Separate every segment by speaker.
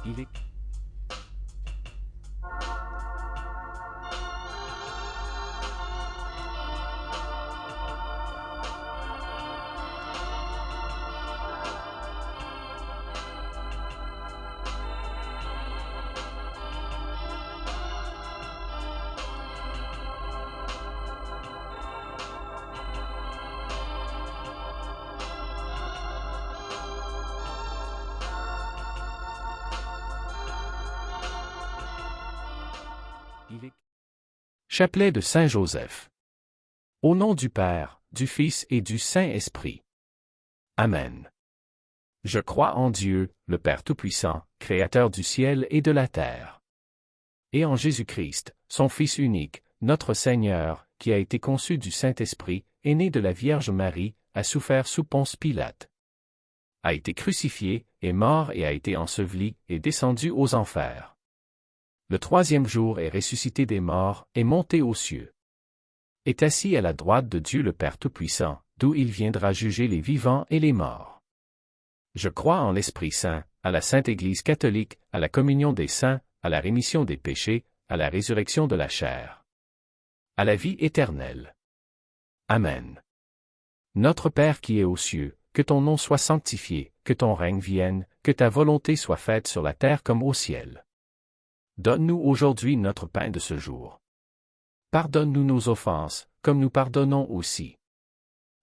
Speaker 1: Il est
Speaker 2: Chapelet de Saint Joseph. Au nom du Père, du Fils et du Saint-Esprit. Amen. Je crois en Dieu, le Père Tout-Puissant, Créateur du ciel et de la terre. Et en Jésus-Christ, son Fils unique, notre Seigneur, qui a été conçu du Saint-Esprit, est né de la Vierge Marie, a souffert sous Ponce Pilate. A été crucifié, est mort et a été enseveli, et descendu aux enfers. Le troisième jour est ressuscité des morts, est monté aux cieux. Est assis à la droite de Dieu le Père Tout-Puissant, d'où il viendra juger les vivants et les morts. Je crois en l'Esprit Saint, à la Sainte Église catholique, à la communion des saints, à la rémission des péchés, à la résurrection de la chair. À la vie éternelle. Amen. Notre Père qui es aux cieux, que ton nom soit sanctifié, que ton règne vienne, que ta volonté soit faite sur la terre comme au ciel. Donne-nous aujourd'hui notre pain de ce jour. Pardonne-nous nos offenses, comme nous pardonnons aussi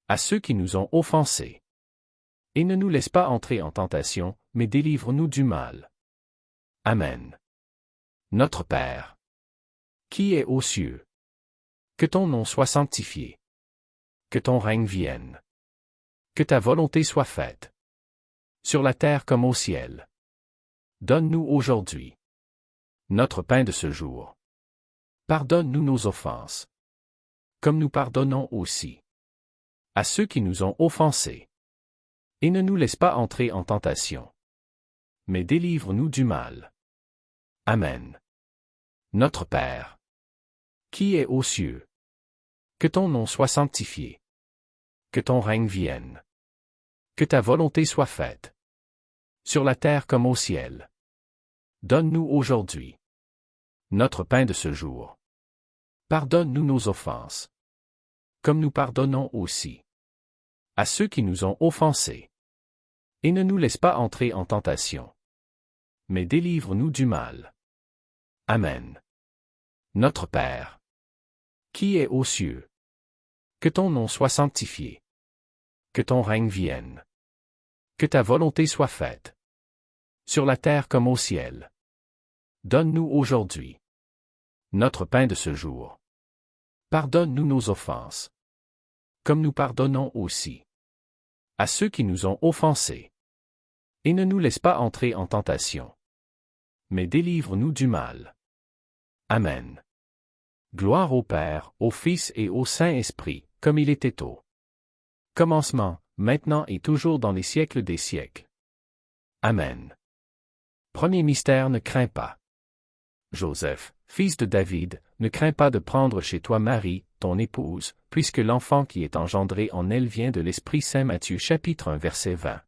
Speaker 2: à ceux qui nous ont offensés. Et ne nous laisse pas entrer en tentation, mais délivre-nous du mal. Amen. Notre Père, qui es aux cieux, que ton nom soit sanctifié. Que ton règne vienne. Que ta volonté soit faite. Sur la terre comme au ciel. Donne-nous aujourd'hui notre pain de ce jour. Pardonne-nous nos offenses, comme nous pardonnons aussi à ceux qui nous ont offensés. Et ne nous laisse pas entrer en tentation, mais délivre-nous du mal. Amen. Notre Père, qui es aux cieux, que ton nom soit sanctifié. Que ton règne vienne. Que ta volonté soit faite. Sur la terre comme au ciel. Donne-nous aujourd'hui notre pain de ce jour. Pardonne-nous nos offenses, comme nous pardonnons aussi à ceux qui nous ont offensés. Et ne nous laisse pas entrer en tentation, mais délivre-nous du mal. Amen. Notre Père, qui es aux cieux, que ton nom soit sanctifié. Que ton règne vienne. Que ta volonté soit faite. Sur la terre comme au ciel. Donne-nous aujourd'hui notre pain de ce jour. Pardonne-nous nos offenses, comme nous pardonnons aussi à ceux qui nous ont offensés. Et ne nous laisse pas entrer en tentation, mais délivre-nous du mal. Amen. Gloire au Père, au Fils et au Saint-Esprit, comme il était au commencement, maintenant et toujours dans les siècles des siècles. Amen. Premier mystère, ne crains pas. Joseph, fils de David, ne crains pas de prendre chez toi Marie, ton épouse, puisque l'enfant qui est engendré en elle vient de l'Esprit Saint. Matthieu chapitre 1 verset 20.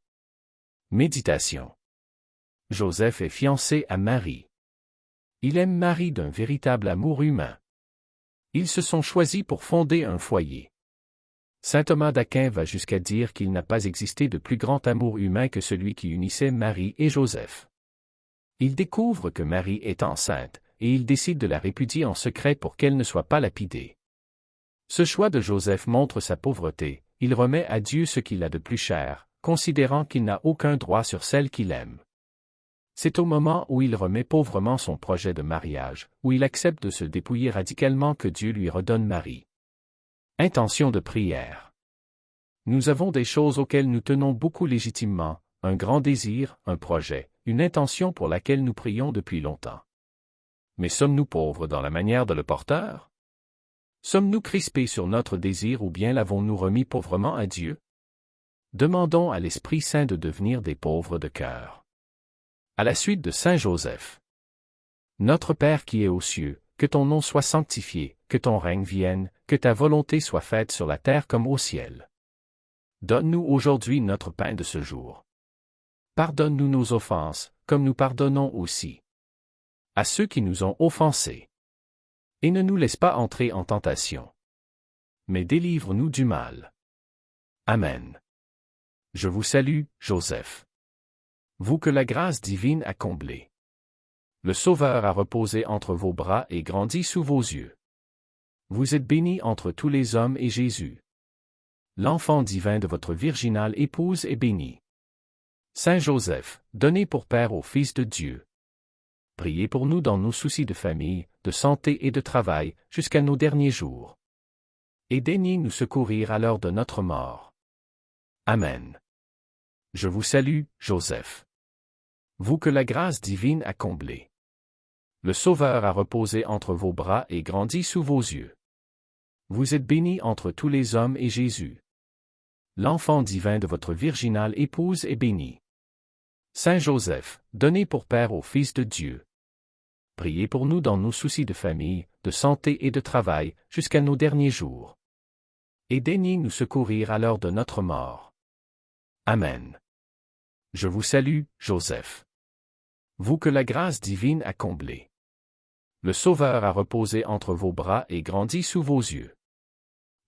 Speaker 2: Méditation. Joseph est fiancé à Marie. Il aime Marie d'un véritable amour humain. Ils se sont choisis pour fonder un foyer. Saint Thomas d'Aquin va jusqu'à dire qu'il n'a pas existé de plus grand amour humain que celui qui unissait Marie et Joseph. Il découvre que Marie est enceinte, et il décide de la répudier en secret pour qu'elle ne soit pas lapidée. Ce choix de Joseph montre sa pauvreté, il remet à Dieu ce qu'il a de plus cher, considérant qu'il n'a aucun droit sur celle qu'il aime. C'est au moment où il remet pauvrement son projet de mariage, où il accepte de se dépouiller radicalement que Dieu lui redonne Marie. Intention de prière. Nous avons des choses auxquelles nous tenons beaucoup légitimement, un grand désir, un projet, une intention pour laquelle nous prions depuis longtemps. Mais sommes-nous pauvres dans la manière de le porteur? Sommes-nous crispés sur notre désir ou bien l'avons-nous remis pauvrement à Dieu? Demandons à l'Esprit Saint de devenir des pauvres de cœur. À la suite de Saint Joseph. Notre Père qui es aux cieux, que ton nom soit sanctifié, que ton règne vienne, que ta volonté soit faite sur la terre comme au ciel. Donne-nous aujourd'hui notre pain de ce jour. Pardonne-nous nos offenses, comme nous pardonnons aussi à ceux qui nous ont offensés. Et ne nous laisse pas entrer en tentation, mais délivre-nous du mal. Amen. Je vous salue, Joseph. Vous que la grâce divine a comblé. Le Sauveur a reposé entre vos bras et grandi sous vos yeux. Vous êtes béni entre tous les hommes et Jésus, l'enfant divin de votre virginale épouse, est béni. Saint Joseph, donné pour Père au Fils de Dieu. Priez pour nous dans nos soucis de famille, de santé et de travail, jusqu'à nos derniers jours. Et daignez nous secourir à l'heure de notre mort. Amen. Je vous salue, Joseph. Vous que la grâce divine a comblé. Le Sauveur a reposé entre vos bras et grandi sous vos yeux. Vous êtes béni entre tous les hommes et Jésus, l'enfant divin de votre virginale épouse, est béni. Saint Joseph, donné pour Père au Fils de Dieu. Priez pour nous dans nos soucis de famille, de santé et de travail, jusqu'à nos derniers jours. Et daignez nous secourir à l'heure de notre mort. Amen. Je vous salue, Joseph. Vous que la grâce divine a comblé. Le Sauveur a reposé entre vos bras et grandi sous vos yeux.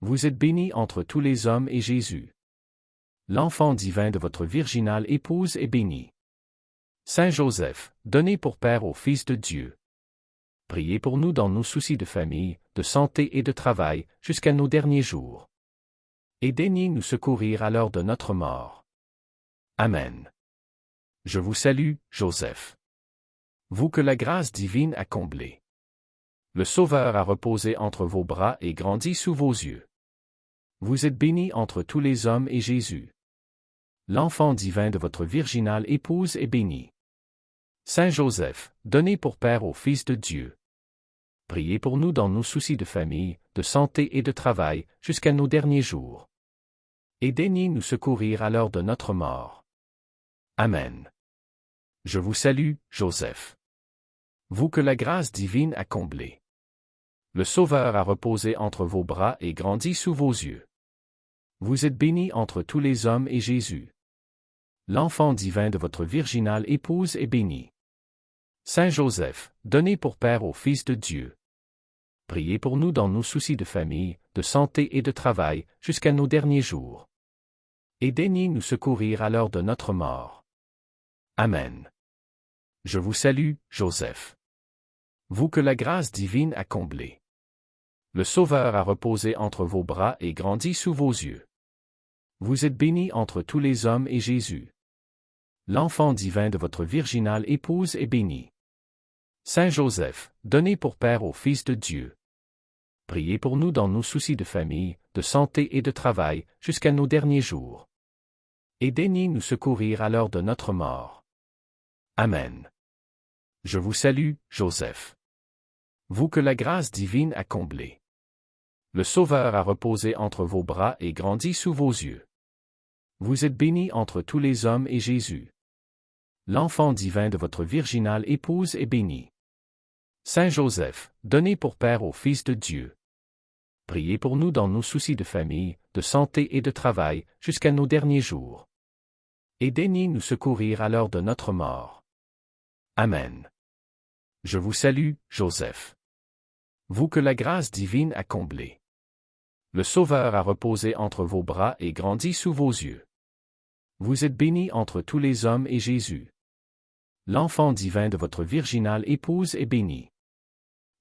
Speaker 2: Vous êtes béni entre tous les hommes et Jésus, l'enfant divin de votre virginale épouse, est béni. Saint Joseph, donné pour Père au Fils de Dieu. Priez pour nous dans nos soucis de famille, de santé et de travail, jusqu'à nos derniers jours. Et daignez nous secourir à l'heure de notre mort. Amen. Je vous salue, Joseph. Vous que la grâce divine a comblé. Le Sauveur a reposé entre vos bras et grandi sous vos yeux. Vous êtes béni entre tous les hommes et Jésus, l'enfant divin de votre virginale épouse, est béni. Saint Joseph, donné pour Père au Fils de Dieu. Priez pour nous dans nos soucis de famille, de santé et de travail, jusqu'à nos derniers jours. Et daignez nous secourir à l'heure de notre mort. Amen. Je vous salue, Joseph. Vous que la grâce divine a comblé. Le Sauveur a reposé entre vos bras et grandi sous vos yeux. Vous êtes béni entre tous les hommes et Jésus, l'enfant divin de votre virginale épouse, est béni. Saint Joseph, donné pour Père au Fils de Dieu. Priez pour nous dans nos soucis de famille, de santé et de travail, jusqu'à nos derniers jours. Et daignez nous secourir à l'heure de notre mort. Amen. Je vous salue, Joseph. Vous que la grâce divine a comblé. Le Sauveur a reposé entre vos bras et grandi sous vos yeux. Vous êtes béni entre tous les hommes et Jésus, l'enfant divin de votre virginale épouse, est béni. Saint Joseph, donné pour Père au Fils de Dieu. Priez pour nous dans nos soucis de famille, de santé et de travail, jusqu'à nos derniers jours. Et daignez nous secourir à l'heure de notre mort. Amen. Je vous salue, Joseph. Vous que la grâce divine a comblé. Le Sauveur a reposé entre vos bras et grandi sous vos yeux. Vous êtes béni entre tous les hommes et Jésus, l'enfant divin de votre virginale épouse, est béni. Saint Joseph, donné pour Père au Fils de Dieu. Priez pour nous dans nos soucis de famille, de santé et de travail, jusqu'à nos derniers jours. Et daignez nous secourir à l'heure de notre mort. Amen. Je vous salue, Joseph. Vous que la grâce divine a comblé. Le Sauveur a reposé entre vos bras et grandi sous vos yeux. Vous êtes béni entre tous les hommes et Jésus, l'enfant divin de votre virginale épouse, est béni.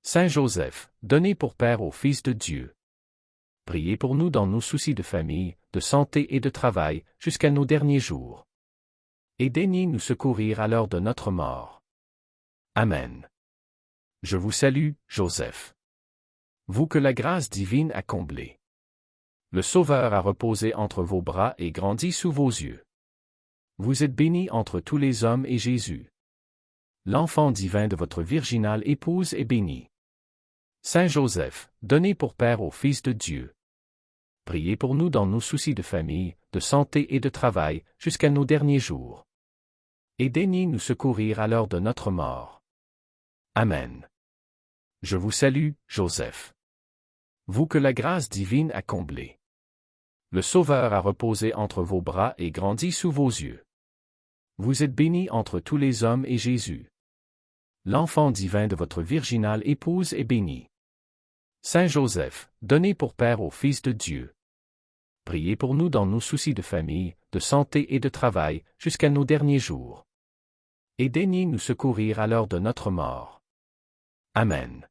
Speaker 2: Saint Joseph, donné pour Père au Fils de Dieu. Priez pour nous dans nos soucis de famille, de santé et de travail, jusqu'à nos derniers jours. Et daignez nous secourir à l'heure de notre mort. Amen. Je vous salue, Joseph. Vous que la grâce divine a comblé. Le Sauveur a reposé entre vos bras et grandi sous vos yeux. Vous êtes béni entre tous les hommes et Jésus, l'enfant divin de votre virginale épouse, est béni. Saint Joseph, donné pour Père au Fils de Dieu. Priez pour nous dans nos soucis de famille, de santé et de travail, jusqu'à nos derniers jours. Et daignez nous secourir à l'heure de notre mort. Amen. Je vous salue, Joseph. Vous que la grâce divine a comblé. Le Sauveur a reposé entre vos bras et grandi sous vos yeux. Vous êtes bénie entre tous les hommes et Jésus. L'enfant divin de votre virginale épouse est béni. Saint Joseph, donné pour Père au Fils de Dieu. Priez pour nous dans nos soucis de famille, de santé et de travail, jusqu'à nos derniers jours. Et daignez nous secourir à l'heure de notre mort. Amen.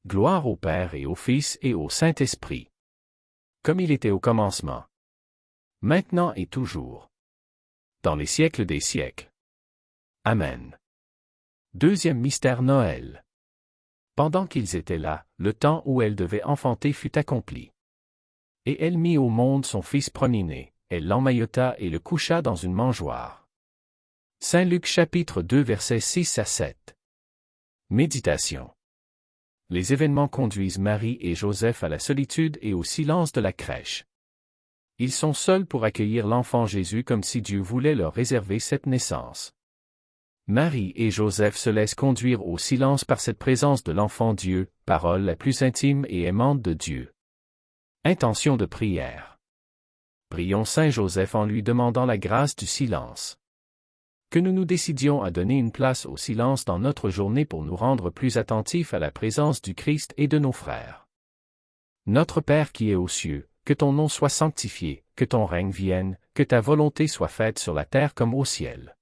Speaker 2: Gloire au Père et au Fils et au Saint-Esprit. Comme il était au commencement. Maintenant et toujours. Dans les siècles des siècles. Amen. Deuxième mystère Noël. Pendant qu'ils étaient là, le temps où elle devait enfanter fut accompli. Et elle mit au monde son fils premier-né, elle l'emmaillota et le coucha dans une mangeoire. Saint Luc chapitre 2 versets 6 à 7. Méditation. Les événements conduisent Marie et Joseph à la solitude et au silence de la crèche. Ils sont seuls pour accueillir l'enfant Jésus comme si Dieu voulait leur réserver cette naissance. Marie et Joseph se laissent conduire au silence par cette présence de l'enfant Dieu, parole la plus intime et aimante de Dieu. Intention de prière. Prions Saint Joseph en lui demandant la grâce du silence. Que nous nous décidions à donner une place au silence dans notre journée pour nous rendre plus attentifs à la présence du Christ et de nos frères. Notre Père qui es aux cieux, que ton nom soit sanctifié, que ton règne vienne, que ta volonté soit faite sur la terre comme au ciel.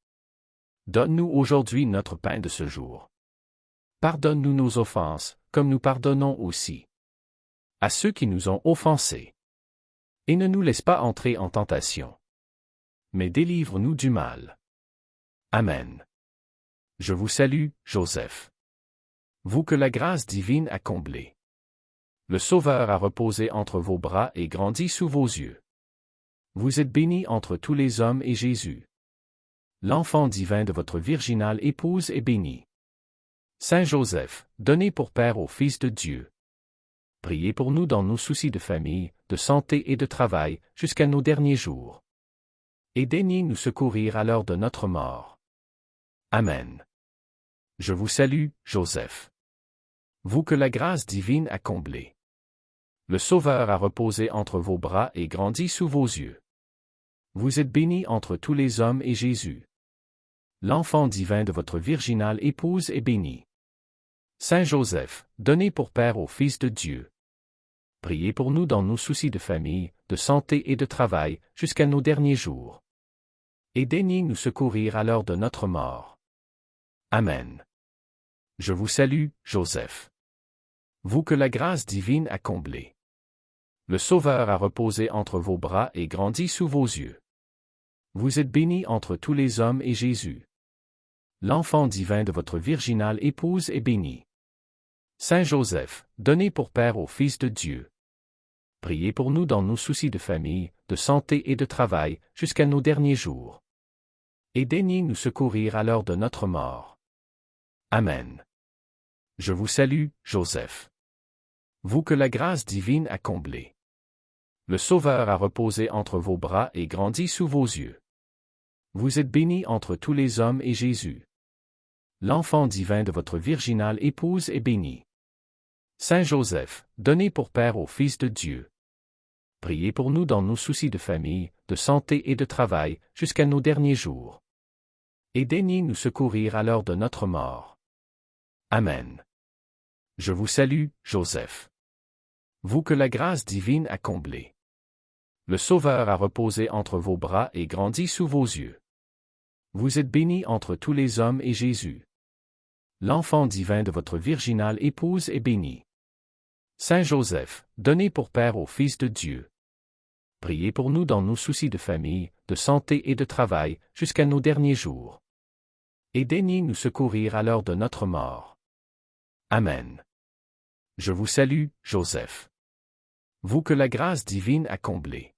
Speaker 2: Donne-nous aujourd'hui notre pain de ce jour. Pardonne-nous nos offenses, comme nous pardonnons aussi à ceux qui nous ont offensés. Et ne nous laisse pas entrer en tentation, mais délivre-nous du mal. Amen. Je vous salue, Joseph. Vous que la grâce divine a comblé. Le Sauveur a reposé entre vos bras et grandi sous vos yeux. Vous êtes béni entre tous les hommes et Jésus. L'enfant divin de votre virginale épouse est béni. Saint Joseph, donné pour Père au Fils de Dieu. Priez pour nous dans nos soucis de famille, de santé et de travail, jusqu'à nos derniers jours. Et daignez nous secourir à l'heure de notre mort. Amen. Je vous salue, Joseph. Vous que la grâce divine a comblé. Le Sauveur a reposé entre vos bras et grandi sous vos yeux. Vous êtes béni entre tous les hommes et Jésus. L'enfant divin de votre virginale épouse est béni. Saint Joseph, donné pour Père au Fils de Dieu. Priez pour nous dans nos soucis de famille, de santé et de travail, jusqu'à nos derniers jours. Et daignez nous secourir à l'heure de notre mort. Amen. Je vous salue, Joseph. Vous que la grâce divine a comblé. Le Sauveur a reposé entre vos bras et grandi sous vos yeux. Vous êtes béni entre tous les hommes et Jésus. L'enfant divin de votre virginale épouse est béni. Saint Joseph, donné pour Père au Fils de Dieu. Priez pour nous dans nos soucis de famille, de santé et de travail, jusqu'à nos derniers jours. Et daignez nous secourir à l'heure de notre mort. Amen. Je vous salue, Joseph. Vous que la grâce divine a comblé. Le Sauveur a reposé entre vos bras et grandi sous vos yeux. Vous êtes béni entre tous les hommes et Jésus. L'enfant divin de votre virginale épouse est béni. Saint Joseph, donné pour Père au Fils de Dieu. Priez pour nous dans nos soucis de famille, de santé et de travail, jusqu'à nos derniers jours. Et daignez nous secourir à l'heure de notre mort. Amen. Je vous salue, Joseph. Vous que la grâce divine a comblé. Le Sauveur a reposé entre vos bras et grandi sous vos yeux. Vous êtes béni entre tous les hommes et Jésus. L'enfant divin de votre virginale épouse est béni. Saint Joseph, donné pour Père au Fils de Dieu. Priez pour nous dans nos soucis de famille, de santé et de travail, jusqu'à nos derniers jours. Et daignez nous secourir à l'heure de notre mort. Amen. Je vous salue, Joseph. Vous que la grâce divine a comblé.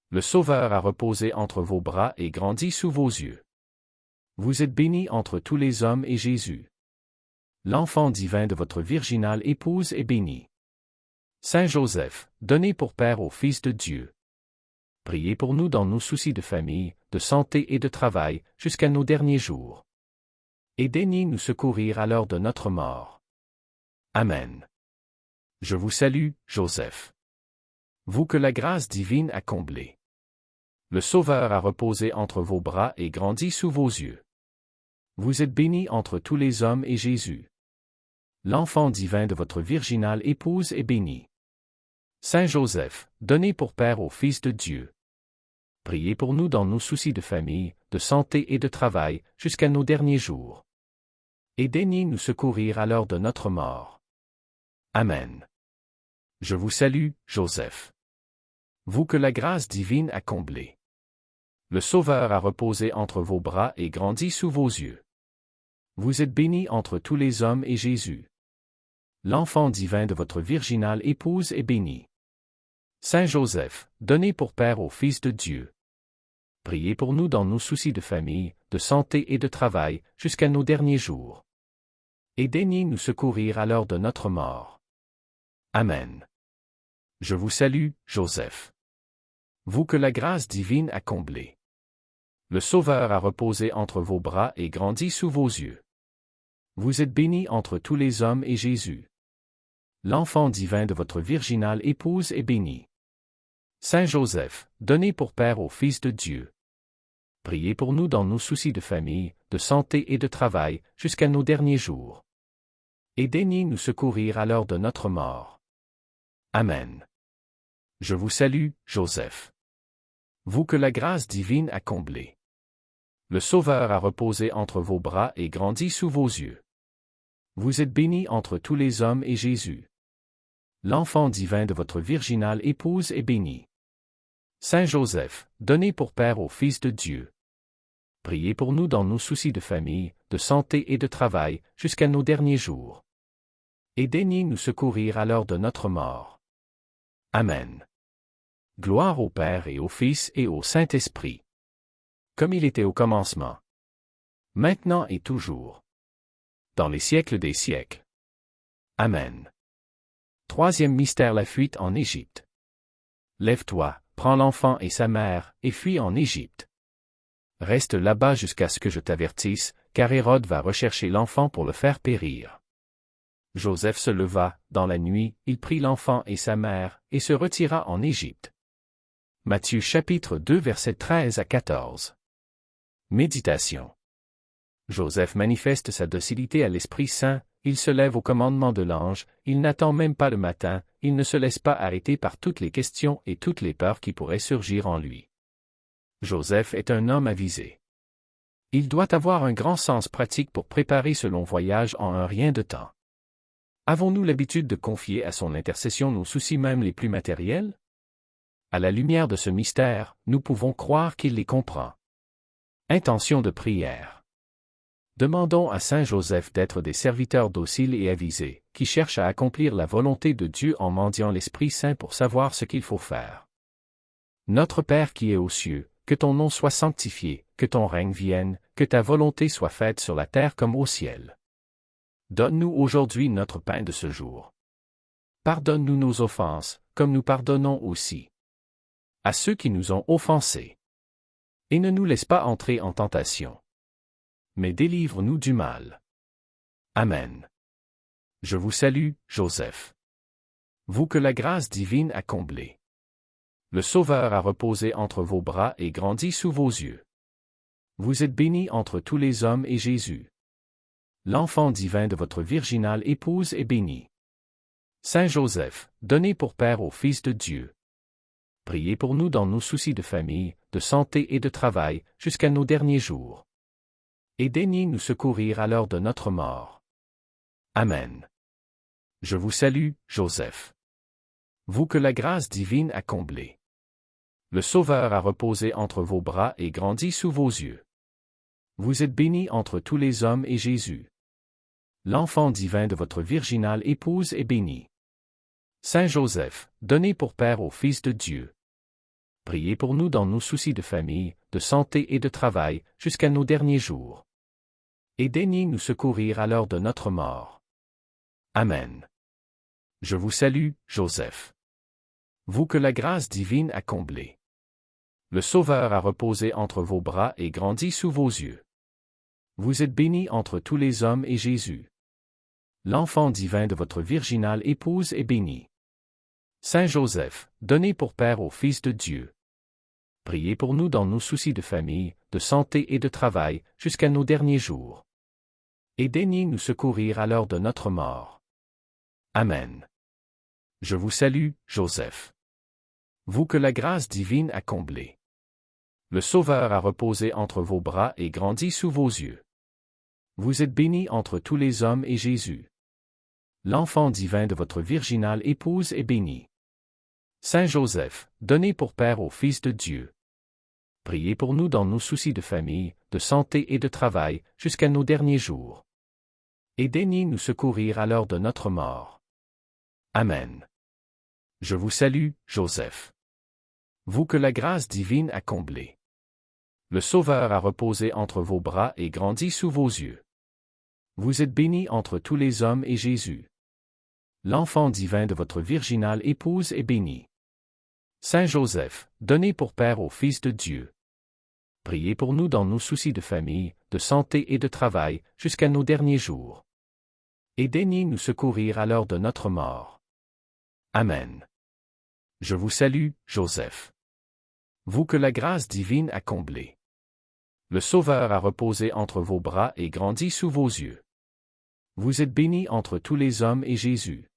Speaker 2: Le Sauveur a reposé entre vos bras et grandi sous vos yeux. Vous êtes béni entre tous les hommes et Jésus. L'enfant divin de votre virginale épouse est béni. Saint Joseph, donné pour Père au Fils de Dieu. Priez pour nous dans nos soucis de famille, de santé et de travail, jusqu'à nos derniers jours. Et daignez nous secourir à l'heure de notre mort. Amen. Je vous salue, Joseph. Vous que la grâce divine a comblé. Le Sauveur a reposé entre vos bras et grandi sous vos yeux. Vous êtes bénie entre tous les hommes et Jésus, l'enfant divin de votre virginale épouse, est béni. Saint Joseph, donné pour Père au Fils de Dieu, priez pour nous dans nos soucis de famille, de santé et de travail, jusqu'à nos derniers jours. Et daignez nous secourir à l'heure de notre mort. Amen. Je vous salue, Joseph. Vous que la grâce divine a comblé. Le Sauveur a reposé entre vos bras et grandi sous vos yeux. Vous êtes bénie entre tous les hommes et Jésus, l'enfant divin de votre virginale épouse, est béni. Saint Joseph, donné pour Père au Fils de Dieu, priez pour nous dans nos soucis de famille, de santé et de travail, jusqu'à nos derniers jours. Et daignez nous secourir à l'heure de notre mort. Amen. Je vous salue, Joseph. Vous que la grâce divine a comblé. Le Sauveur a reposé entre vos bras et grandi sous vos yeux. Vous êtes bénie entre tous les hommes et Jésus, l'enfant divin de votre virginale épouse, est béni. Saint Joseph, donné pour Père au Fils de Dieu, priez pour nous dans nos soucis de famille, de santé et de travail, jusqu'à nos derniers jours. Et daignez nous secourir à l'heure de notre mort. Amen. Je vous salue, Joseph. Vous que la grâce divine a comblé. Le Sauveur a reposé entre vos bras et grandi sous vos yeux. Vous êtes bénie entre tous les hommes et Jésus, l'enfant divin de votre virginale épouse, est béni. Saint Joseph, donné pour Père au Fils de Dieu, priez pour nous dans nos soucis de famille, de santé et de travail, jusqu'à nos derniers jours. Et daignez nous secourir à l'heure de notre mort. Amen. Gloire au Père et au Fils et au Saint-Esprit, comme il était au commencement, maintenant et toujours, dans les siècles des siècles. Amen. Troisième mystère, la fuite en Égypte. Lève-toi, prends l'enfant et sa mère, et fuis en Égypte. Reste là-bas jusqu'à ce que je t'avertisse, car Hérode va rechercher l'enfant pour le faire périr. Joseph se leva, dans la nuit, il prit l'enfant et sa mère, et se retira en Égypte. Matthieu chapitre 2 versets 13 à 14. Méditation. Joseph manifeste sa docilité à l'Esprit Saint, il se lève au commandement de l'ange, il n'attend même pas le matin, il ne se laisse pas arrêter par toutes les questions et toutes les peurs qui pourraient surgir en lui. Joseph est un homme avisé. Il doit avoir un grand sens pratique pour préparer ce long voyage en un rien de temps. Avons-nous l'habitude de confier à son intercession nos soucis même les plus matériels? À la lumière de ce mystère, nous pouvons croire qu'il les comprend. Intention de prière. Demandons à Saint Joseph d'être des serviteurs dociles et avisés, qui cherchent à accomplir la volonté de Dieu en mendiant l'Esprit Saint pour savoir ce qu'il faut faire. Notre Père qui es aux cieux, que ton nom soit sanctifié, que ton règne vienne, que ta volonté soit faite sur la terre comme au ciel. Donne-nous aujourd'hui notre pain de ce jour. Pardonne-nous nos offenses, comme nous pardonnons aussi à ceux qui nous ont offensés. Et ne nous laisse pas entrer en tentation, mais délivre-nous du mal. Amen. Je vous salue, Joseph. Vous que la grâce divine a comblé. Le Sauveur a reposé entre vos bras et grandi sous vos yeux. Vous êtes bénie entre tous les hommes et Jésus, l'enfant divin de votre virginale épouse, est béni. Saint Joseph, donné pour Père au Fils de Dieu, priez pour nous dans nos soucis de famille, de santé et de travail, jusqu'à nos derniers jours. Et daignez nous secourir à l'heure de notre mort. Amen. Je vous salue, Joseph. Vous que la grâce divine a comblé. Le Sauveur a reposé entre vos bras et grandi sous vos yeux. Vous êtes bénie entre tous les hommes et Jésus, l'enfant divin de votre virginale épouse, est béni. Saint Joseph, donné pour Père au Fils de Dieu, priez pour nous dans nos soucis de famille, de santé et de travail, jusqu'à nos derniers jours. Et daignez nous secourir à l'heure de notre mort. Amen. Je vous salue, Joseph. Vous que la grâce divine a comblé. Le Sauveur a reposé entre vos bras et grandi sous vos yeux. Vous êtes bénie entre tous les hommes et Jésus, l'enfant divin de votre virginale épouse, est béni. Saint Joseph, donné pour Père au Fils de Dieu, Priez pour nous dans nos soucis de famille, de santé et de travail, jusqu'à nos derniers jours. Et daignez nous secourir à l'heure de notre mort. Amen. Je vous salue, Joseph. Vous que la grâce divine a comblé. Le Sauveur a reposé entre vos bras et grandi sous vos yeux. Vous êtes béni entre tous les hommes et Jésus. L'enfant divin de votre virginale épouse est béni. Saint Joseph, donnez pour Père au Fils de Dieu. Priez pour nous dans nos soucis de famille, de santé et de travail, jusqu'à nos derniers jours. Et daignez nous secourir à l'heure de notre mort. Amen. Je vous salue, Joseph. Vous que la grâce divine a comblé. Le Sauveur a reposé entre vos bras et grandi sous vos yeux. Vous êtes béni entre tous les hommes et Jésus. L'enfant divin de votre virginale épouse est béni. Saint Joseph, donnez pour Père au Fils de Dieu. Priez pour nous dans nos soucis de famille, de santé et de travail, jusqu'à nos derniers jours. Et daignez nous secourir à l'heure de notre mort. Amen. Je vous salue, Joseph. Vous que la grâce divine a comblé. Le Sauveur a reposé entre vos bras et grandi sous vos yeux. Vous êtes béni entre tous les hommes et Jésus.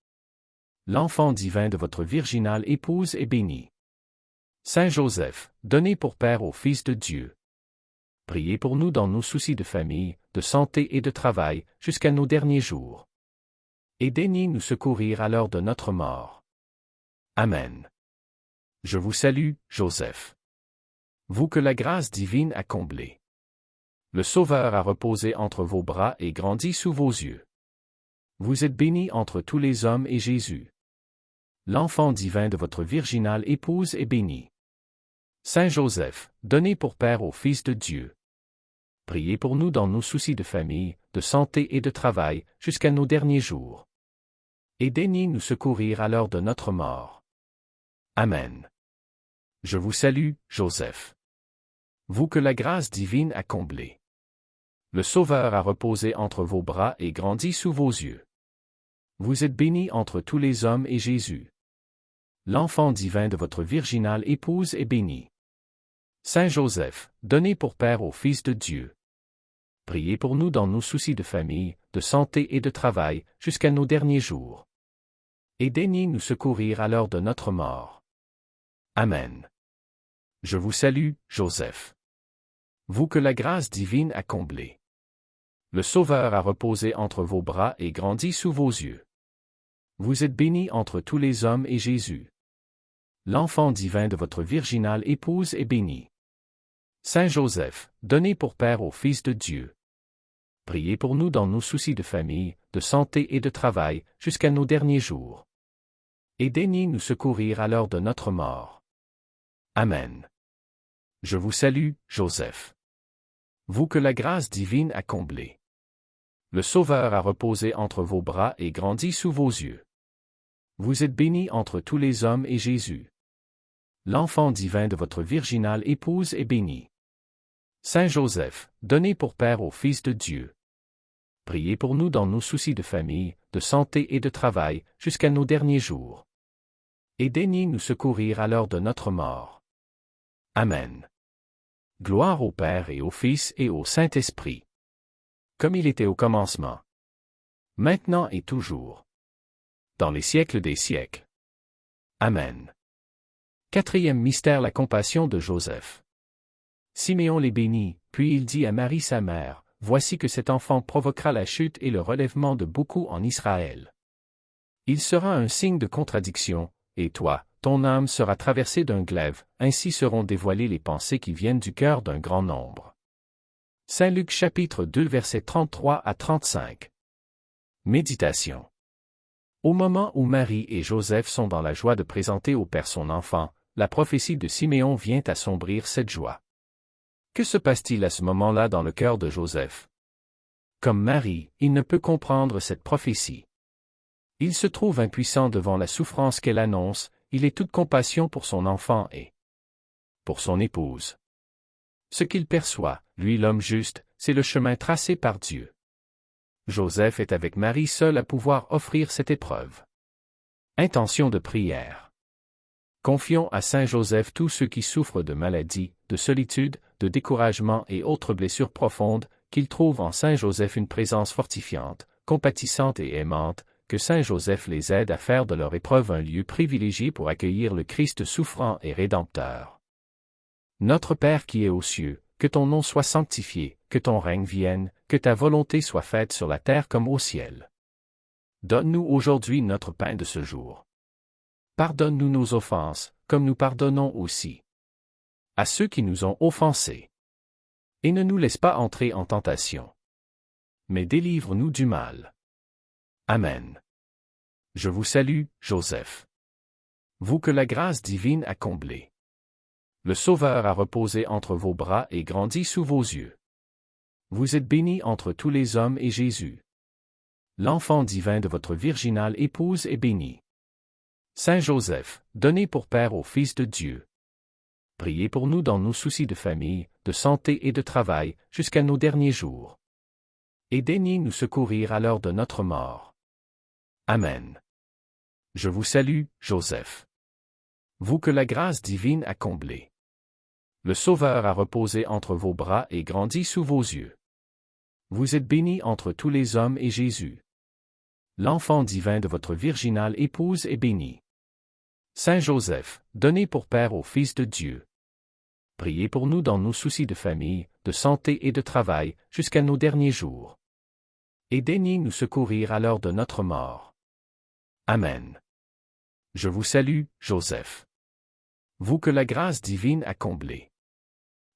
Speaker 2: L'enfant divin de votre virginale épouse est béni. Saint Joseph, donnez pour Père au Fils de Dieu. Priez pour nous dans nos soucis de famille, de santé et de travail, jusqu'à nos derniers jours. Et daignez nous secourir à l'heure de notre mort. Amen. Je vous salue, Joseph. Vous que la grâce divine a comblé. Le Sauveur a reposé entre vos bras et grandi sous vos yeux. Vous êtes béni entre tous les hommes et Jésus. L'enfant divin de votre virginale épouse est béni. Saint Joseph, donnez pour Père au Fils de Dieu. Priez pour nous dans nos soucis de famille, de santé et de travail, jusqu'à nos derniers jours. Et daignez nous secourir à l'heure de notre mort. Amen. Je vous salue, Joseph. Vous que la grâce divine a comblé. Le Sauveur a reposé entre vos bras et grandi sous vos yeux. Vous êtes béni entre tous les hommes et Jésus. L'enfant divin de votre virginale épouse est béni. Saint Joseph, donnez pour Père au Fils de Dieu. Priez pour nous dans nos soucis de famille, de santé et de travail, jusqu'à nos derniers jours. Et daignez nous secourir à l'heure de notre mort. Amen. Je vous salue, Joseph. Vous que la grâce divine a comblé. Le Sauveur a reposé entre vos bras et grandi sous vos yeux. Vous êtes béni entre tous les hommes et Jésus. L'enfant divin de votre virginale épouse est béni. Saint Joseph, donnez pour Père au Fils de Dieu. Priez pour nous dans nos soucis de famille, de santé et de travail, jusqu'à nos derniers jours. Et daignez nous secourir à l'heure de notre mort. Amen. Je vous salue, Joseph. Vous que la grâce divine a comblé. Le Sauveur a reposé entre vos bras et grandi sous vos yeux. Vous êtes béni entre tous les hommes et Jésus. L'enfant divin de votre virginale épouse est béni. Saint Joseph, donnez pour Père au Fils de Dieu. Priez pour nous dans nos soucis de famille, de santé et de travail, jusqu'à nos derniers jours. Et daignez nous secourir à l'heure de notre mort. Amen. Gloire au Père et au Fils et au Saint-Esprit. Comme il était au commencement. Maintenant et toujours. Dans les siècles des siècles. Amen. Quatrième mystère, la compassion de Joseph. Siméon les bénit, puis il dit à Marie sa mère, « Voici que cet enfant provoquera la chute et le relèvement de beaucoup en Israël. Il sera un signe de contradiction, et toi, ton âme sera traversée d'un glaive, ainsi seront dévoilées les pensées qui viennent du cœur d'un grand nombre. » Saint Luc chapitre 2 versets 33 à 35. Méditation. Au moment où Marie et Joseph sont dans la joie de présenter au Père son enfant, la prophétie de Siméon vient assombrir cette joie. Que se passe-t-il à ce moment-là dans le cœur de Joseph? Comme Marie, il ne peut comprendre cette prophétie. Il se trouve impuissant devant la souffrance qu'elle annonce, il est toute compassion pour son enfant et pour son épouse. Ce qu'il perçoit, lui l'homme juste, c'est le chemin tracé par Dieu. Joseph est avec Marie seul à pouvoir offrir cette épreuve. Intention de prière. Confions à Saint Joseph tous ceux qui souffrent de maladies, de solitude, de découragement et autres blessures profondes, qu'ils trouvent en Saint Joseph une présence fortifiante, compatissante et aimante, que Saint Joseph les aide à faire de leur épreuve un lieu privilégié pour accueillir le Christ souffrant et rédempteur. Notre Père qui es aux cieux, que ton nom soit sanctifié, que ton règne vienne, que ta volonté soit faite sur la terre comme au ciel. Donne-nous aujourd'hui notre pain de ce jour. Pardonne-nous nos offenses, comme nous pardonnons aussi à ceux qui nous ont offensés. Et ne nous laisse pas entrer en tentation, mais délivre-nous du mal. Amen. Je vous salue, Joseph. Vous que la grâce divine a comblé. Le Sauveur a reposé entre vos bras et grandi sous vos yeux. Vous êtes béni entre tous les hommes et Jésus, l'enfant divin de votre virginale épouse, est béni. Saint Joseph, donné pour Père au Fils de Dieu, priez pour nous dans nos soucis de famille, de santé et de travail, jusqu'à nos derniers jours. Et daignez nous secourir à l'heure de notre mort. Amen. Je vous salue, Joseph. Vous que la grâce divine a comblé. Le Sauveur a reposé entre vos bras et grandi sous vos yeux. Vous êtes béni entre tous les hommes et Jésus, l'enfant divin de votre virginale épouse, est béni. Saint Joseph, donné pour Père au Fils de Dieu, priez pour nous dans nos soucis de famille, de santé et de travail, jusqu'à nos derniers jours. Et daignez nous secourir à l'heure de notre mort. Amen. Je vous salue, Joseph. Vous que la grâce divine a comblé.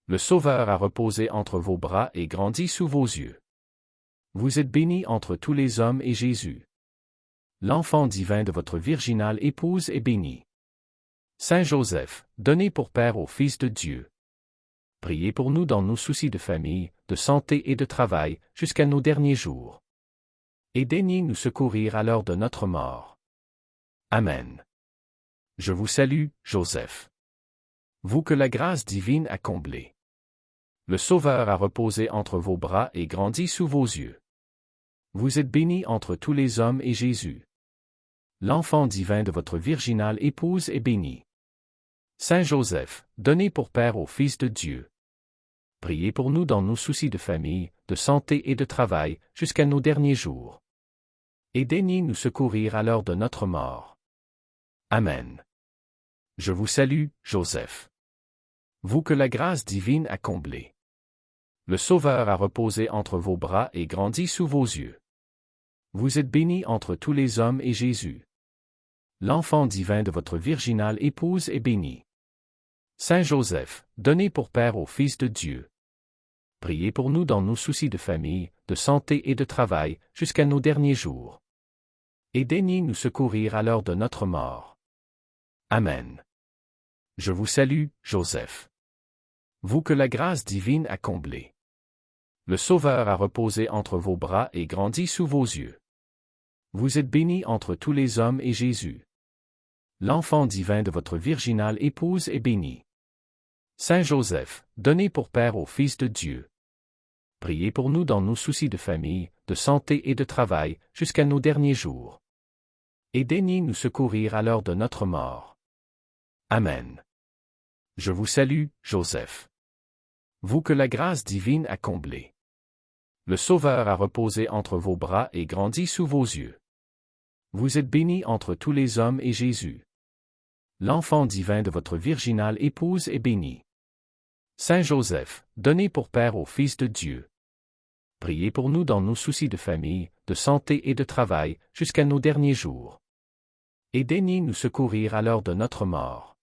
Speaker 2: Le Sauveur a reposé entre vos bras et grandi sous vos yeux. Vous êtes béni entre tous les hommes et Jésus, l'enfant divin de votre virginale épouse, est béni. Saint Joseph, donné pour Père au Fils de Dieu, priez pour nous dans nos soucis de famille, de santé et de travail, jusqu'à nos derniers jours. Et daignez nous secourir à l'heure de notre mort. Amen. Je vous salue, Joseph. Vous que la grâce divine a comblé. Le Sauveur a reposé entre vos bras et grandi sous vos yeux. Vous êtes béni entre tous les hommes et Jésus, l'enfant divin de votre virginale épouse, est béni. Saint Joseph, donné pour Père au Fils de Dieu, priez pour nous dans nos soucis de famille, de santé et de travail, jusqu'à nos derniers jours. Et daignez nous secourir à l'heure de notre mort. Amen. Je vous salue, Joseph. Vous que la grâce divine a comblé. Le Sauveur a reposé entre vos bras et grandi sous vos yeux. Vous êtes béni entre tous les hommes et Jésus, l'enfant divin de votre virginale épouse, est béni. Saint Joseph, donné pour Père au Fils de Dieu, priez pour nous dans nos soucis de famille, de santé et de travail, jusqu'à nos derniers jours. Et daignez nous secourir à l'heure de notre mort. Amen. Je vous salue, Joseph. Vous que la grâce divine a comblé. Le Sauveur a reposé entre vos bras et grandi sous vos yeux. Vous êtes béni entre tous les hommes et Jésus, l'enfant divin de votre virginale épouse, est béni. Saint Joseph, donné pour Père au Fils de Dieu, priez pour nous dans nos soucis de famille, de santé et de travail, jusqu'à nos derniers jours. Et daignez nous secourir à l'heure de notre mort. Amen. Je vous salue, Joseph. Vous que la grâce divine a comblé. Le Sauveur a reposé entre vos bras et grandi sous vos yeux. Vous êtes béni entre tous les hommes et Jésus, l'enfant divin de votre virginale épouse, est béni. Saint Joseph, donné pour Père au Fils de Dieu, priez pour nous dans nos soucis de famille, de santé et de travail, jusqu'à nos derniers jours. Et daignez nous secourir à l'heure de notre mort.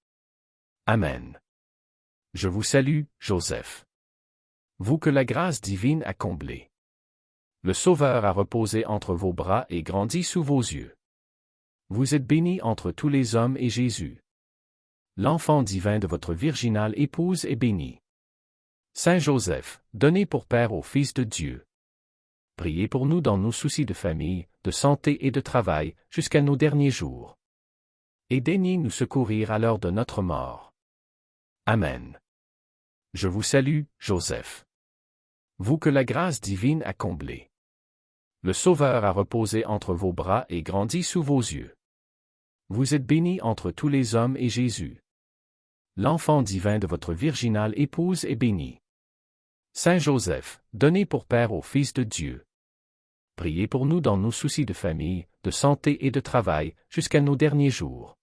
Speaker 2: Amen. Je vous salue, Joseph. Vous que la grâce divine a comblé. Le Sauveur a reposé entre vos bras et grandi sous vos yeux. Vous êtes béni entre tous les hommes et Jésus, l'enfant divin de votre virginale épouse, est béni. Saint Joseph, donné pour Père au Fils de Dieu, priez pour nous dans nos soucis de famille, de santé et de travail, jusqu'à nos derniers jours. Et daignez nous secourir à l'heure de notre mort. Amen. Je vous salue, Joseph. Vous que la grâce divine a comblé. Le Sauveur a reposé entre vos bras et grandi sous vos yeux. Vous êtes bénie entre tous les hommes et Jésus. L'enfant divin de votre virginale épouse est béni. Saint Joseph, donné pour Père au Fils de Dieu. Priez pour nous dans nos soucis de famille, de santé et de travail, jusqu'à nos derniers jours.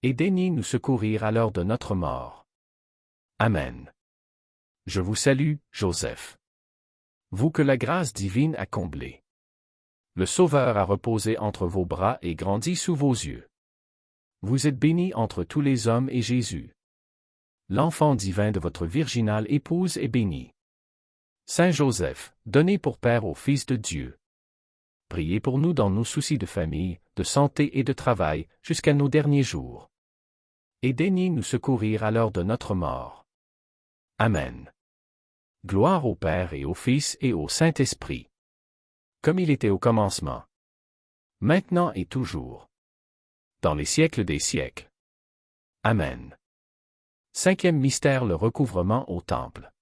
Speaker 2: Et daignez nous secourir à l'heure de notre mort. Amen. Je vous salue, Joseph. Vous que la grâce divine a comblé. Le Sauveur a reposé entre vos bras et grandi sous vos yeux. Vous êtes bénie entre tous les hommes et Jésus. L'enfant divin de votre virginale épouse est béni. Saint Joseph, donné pour Père au Fils de Dieu. Priez pour nous dans nos soucis de famille, de santé et de travail, jusqu'à nos derniers jours. Et daignez nous secourir à l'heure de notre mort. Amen. Gloire au Père et au Fils et au Saint-Esprit. Comme il était au commencement. Maintenant et toujours. Dans les siècles des siècles. Amen. Cinquième mystère, le recouvrement au temple.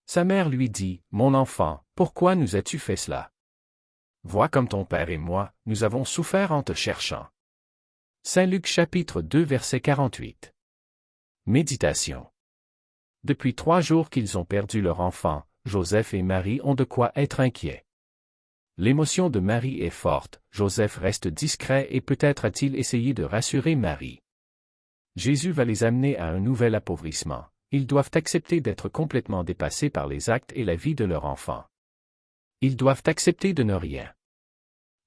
Speaker 2: Sa mère lui dit, « Mon enfant, pourquoi nous as-tu fait cela? Vois comme ton père et moi, nous avons souffert en te cherchant. » Saint Luc chapitre 2 verset 48. Méditation. Depuis 3 jours qu'ils ont perdu leur enfant, Joseph et Marie ont de quoi être inquiets. L'émotion de Marie est forte, Joseph reste discret et peut-être a-t-il essayé de rassurer Marie. Jésus va les amener à un nouvel appauvrissement. Ils doivent accepter d'être complètement dépassés par les actes et la vie de leur enfant. Ils doivent accepter de ne rien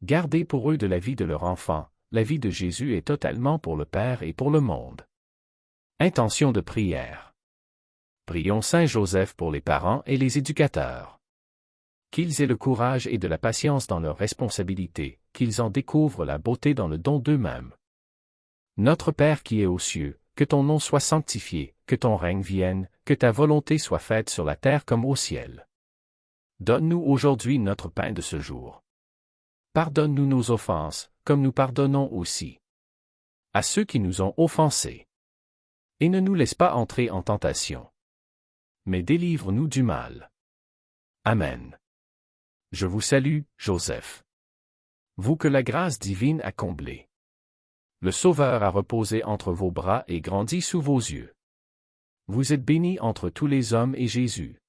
Speaker 2: garder pour eux de la vie de leur enfant. La vie de Jésus est totalement pour le Père et pour le monde. Intention de prière. Prions Saint Joseph pour les parents et les éducateurs. Qu'ils aient le courage et de la patience dans leurs responsabilités, qu'ils en découvrent la beauté dans le don d'eux-mêmes. Notre Père qui es aux cieux, que ton nom soit sanctifié, que ton règne vienne, que ta volonté soit faite sur la terre comme au ciel. Donne-nous aujourd'hui notre pain de ce jour. Pardonne-nous nos offenses, comme nous pardonnons aussi à ceux qui nous ont offensés. Et ne nous laisse pas entrer en tentation, mais délivre-nous du mal. Amen. Je vous salue, Joseph. Vous que la grâce divine a comblé. Le Sauveur a reposé entre vos bras et grandi sous vos yeux. Vous êtes bénie entre tous les hommes et Jésus.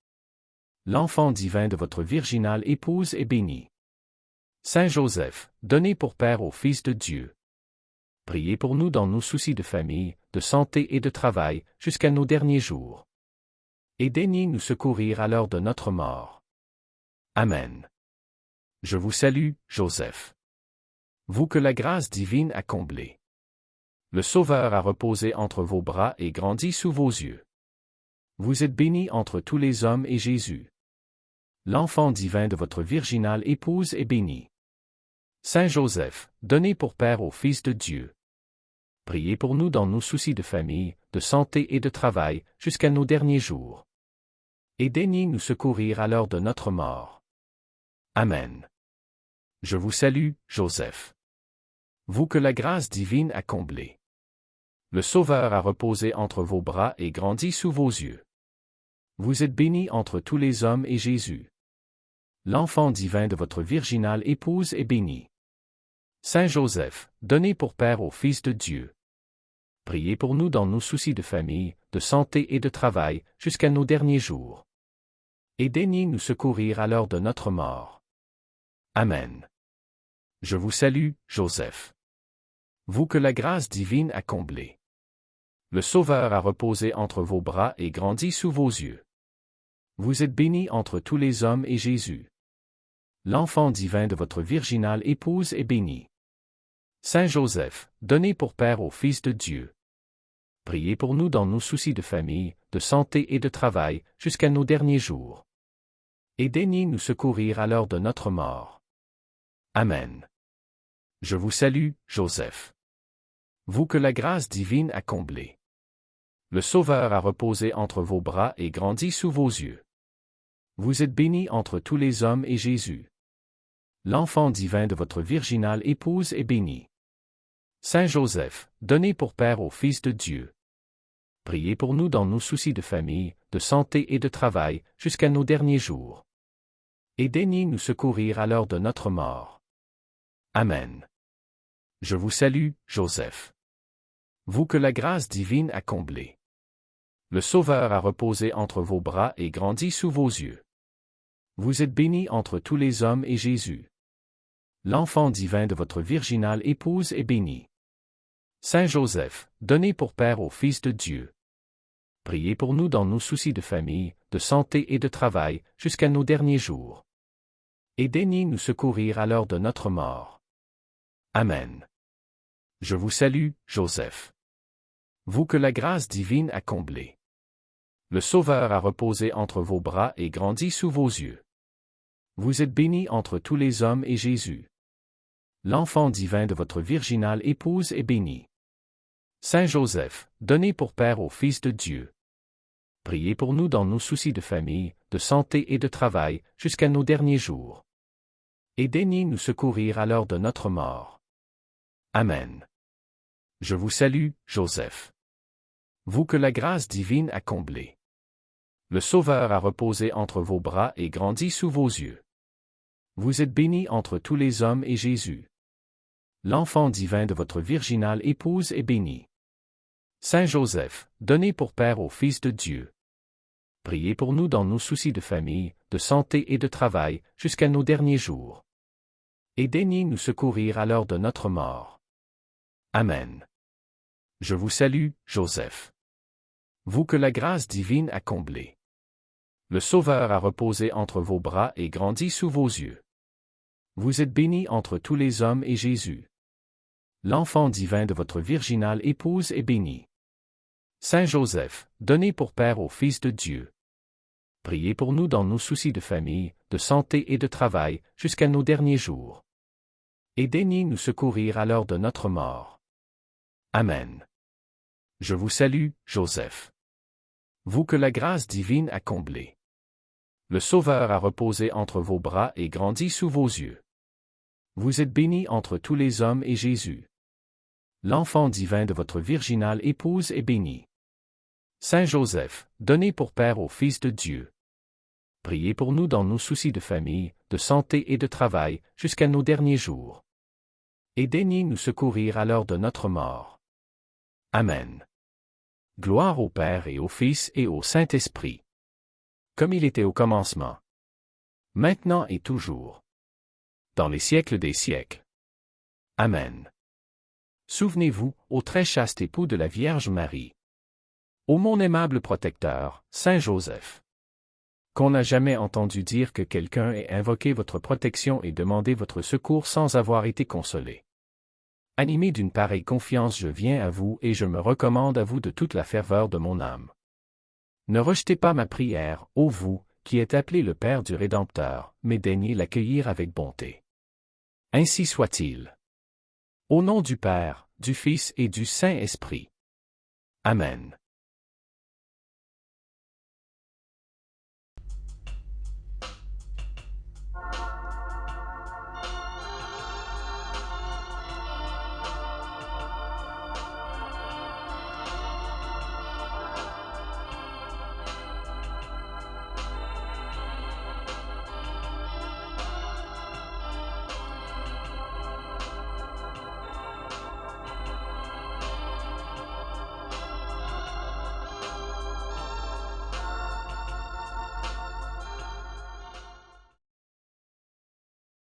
Speaker 2: L'enfant divin de votre virginale épouse est béni. Saint Joseph, donné pour Père au Fils de Dieu. Priez pour nous dans nos soucis de famille, de santé et de travail, jusqu'à nos derniers jours. Et daignez nous secourir à l'heure de notre mort. Amen. Je vous salue, Joseph. Vous que la grâce divine a comblé. Le Sauveur a reposé entre vos bras et grandi sous vos yeux. Vous êtes bénie entre tous les hommes et Jésus. L'enfant divin de votre virginale épouse est béni. Saint Joseph, donné pour Père au Fils de Dieu. Priez pour nous dans nos soucis de famille, de santé et de travail, jusqu'à nos derniers jours. Et daignez nous secourir à l'heure de notre mort. Amen. Je vous salue, Joseph. Vous que la grâce divine a comblé. Le Sauveur a reposé entre vos bras et grandi sous vos yeux. Vous êtes bénie entre tous les hommes et Jésus. L'enfant divin de votre virginale épouse est béni. Saint Joseph, donné pour Père au Fils de Dieu. Priez pour nous dans nos soucis de famille, de santé et de travail, jusqu'à nos derniers jours. Et daignez nous secourir à l'heure de notre mort. Amen. Je vous salue, Joseph. Vous que la grâce divine a comblé. Le Sauveur a reposé entre vos bras et grandi sous vos yeux. Vous êtes bénie entre tous les hommes et Jésus. L'enfant divin de votre virginale épouse est béni. Saint Joseph, donné pour Père au Fils de Dieu. Priez pour nous dans nos soucis de famille, de santé et de travail, jusqu'à nos derniers jours. Et daignez nous secourir à l'heure de notre mort. Amen. Je vous salue, Joseph. Vous que la grâce divine a comblé. Le Sauveur a reposé entre vos bras et grandi sous vos yeux. Vous êtes bénie entre tous les hommes et Jésus. L'enfant divin de votre virginale épouse est béni. Saint Joseph, donné pour Père au Fils de Dieu. Priez pour nous dans nos soucis de famille, de santé et de travail, jusqu'à nos derniers jours. Et daignez nous secourir à l'heure de notre mort. Amen. Je vous salue, Joseph. Vous que la grâce divine a comblé. Le Sauveur a reposé entre vos bras et grandi sous vos yeux. Vous êtes béni entre tous les hommes et Jésus. L'enfant divin de votre virginale épouse est béni. Saint Joseph, donné pour Père au Fils de Dieu. Priez pour nous dans nos soucis de famille, de santé et de travail, jusqu'à nos derniers jours. Et daignez nous secourir à l'heure de notre mort. Amen. Je vous salue, Joseph. Vous que la grâce divine a comblé. Le Sauveur a reposé entre vos bras et grandi sous vos yeux. Vous êtes béni entre tous les hommes et Jésus. L'enfant divin de votre virginale épouse est béni. Saint Joseph, donné pour Père au Fils de Dieu. Priez pour nous dans nos soucis de famille, de santé et de travail, jusqu'à nos derniers jours. Et daignez nous secourir à l'heure de notre mort. Amen. Je vous salue, Joseph. Vous que la grâce divine a comblé. Le Sauveur a reposé entre vos bras et grandi sous vos yeux. Vous êtes béni entre tous les hommes et Jésus. L'enfant divin de votre virginale épouse est béni. Saint Joseph, donné pour Père au Fils de Dieu. Priez pour nous dans nos soucis de famille, de santé et de travail, jusqu'à nos derniers jours. Et daignez nous secourir à l'heure de notre mort. Amen. Je vous salue, Joseph. Vous que la grâce divine a comblé. Le Sauveur a reposé entre vos bras et grandi sous vos yeux. Vous êtes béni entre tous les hommes et Jésus. L'enfant divin de votre virginale épouse est béni. Saint Joseph, donné pour Père au Fils de Dieu. Priez pour nous dans nos soucis de famille, de santé et de travail, jusqu'à nos derniers jours. Et daignez nous secourir à l'heure de notre mort. Amen. Je vous salue, Joseph. Vous que la grâce divine a comblé. Le Sauveur a reposé entre vos bras et grandi sous vos yeux. Vous êtes béni entre tous les hommes et Jésus. L'enfant divin de votre virginale épouse est béni. Saint Joseph, donné pour Père au Fils de Dieu. Priez pour nous dans nos soucis de famille, de santé et de travail, jusqu'à nos derniers jours. Et daignez nous secourir à l'heure de notre mort. Amen. Gloire au Père et au Fils et au Saint-Esprit. Comme il était au commencement. Maintenant et toujours. Dans les siècles des siècles. Amen. Souvenez-vous, ô très chaste époux de la Vierge Marie. Ô mon aimable protecteur, Saint Joseph. Qu'on n'a jamais entendu dire que quelqu'un ait invoqué votre protection et demandé votre secours sans avoir été consolé. Animé d'une pareille confiance, je viens à vous et je me recommande à vous de toute la ferveur de mon âme. Ne rejetez pas ma prière, ô vous, qui êtes appelé le Père du Rédempteur, mais daignez l'accueillir avec bonté. Ainsi soit-il. Au nom du Père, du Fils et du Saint-Esprit. Amen.